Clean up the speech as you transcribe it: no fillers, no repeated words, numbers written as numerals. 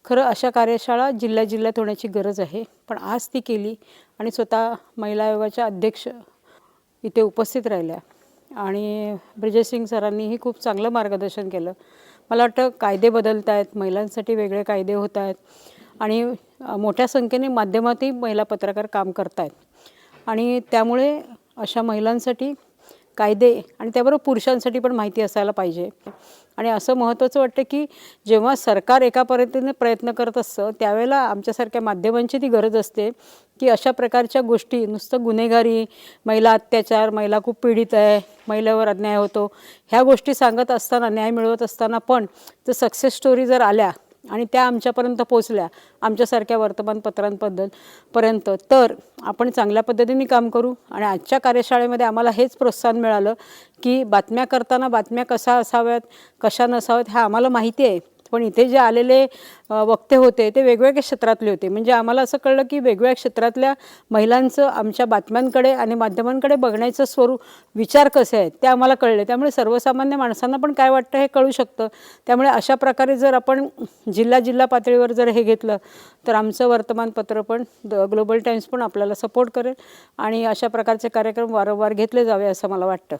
खरं अशा कार्यशाळा जिल्ह्यात होण्याची गरज आहे, पण आज ती केली आणि स्वतः महिला आयोगाच्या अध्यक्ष इथे उपस्थित राहिल्या आणि ब्रिजेश सरांनीही खूप चांगलं मार्गदर्शन केलं. मला वाटतं कायदे बदलत आहेत, महिलांसाठी वेगळे कायदे होत आहेत आणि मोठ्या संख्येने माध्यमातही महिला पत्रकार काम करत आहेत आणि त्यामुळे अशा महिलांसाठी कायदे आणि त्याबरोबर पुरुषांसाठी पण माहिती असायला पाहिजे. आणि असं महत्त्वाचं वाटतं की जेव्हा सरकार एका पद्धतीने प्रयत्न करत असतं त्यावेळेला आमच्यासारख्या माध्यमांची ती गरज असते की अशा प्रकारच्या गोष्टी नुसतं गुन्हेगारी, महिला अत्याचार, महिला खूप पीडित आहे, महिलेवर अन्याय होतो, ह्या गोष्टी सांगत असताना, न्याय मिळवत असताना पण जर सक्सेस स्टोरी जर आल्या आणि त्या आमच्यापर्यंत पोचल्या आमच्यासारख्या वर्तमानपत्रांपर्यंत तर आपण चांगल्या पद्धतीने काम करू. आणि आजच्या कार्यशाळेमध्ये आम्हाला हेच प्रोत्साहन मिळालं की बातम्या करताना बातम्या कशा असाव्यात, कशा नसाव्यात ह्या आम्हाला माहिती आहे, पण इथे जे आलेले वक्ते होते ते वेगवेगळ्या क्षेत्रातले होते. म्हणजे आम्हाला असं कळलं की वेगवेगळ्या क्षेत्रातल्या महिलांचं आमच्या बातम्यांकडे आणि माध्यमांकडे बघण्याचं स्वरूप, विचार कसे आहेत ते आम्हाला कळले. त्यामुळे सर्वसामान्य माणसांना पण काय वाटतं हे कळू शकतं. त्यामुळे अशा प्रकारे जर आपण जिल्हा पातळीवर जर हे घेतलं तर आमचं वर्तमानपत्र पण ग्लोबल टाइम्स पण आपल्याला सपोर्ट करेल आणि अशा प्रकारचे कार्यक्रम वारंवार घेतले जावे असं मला वाटतं.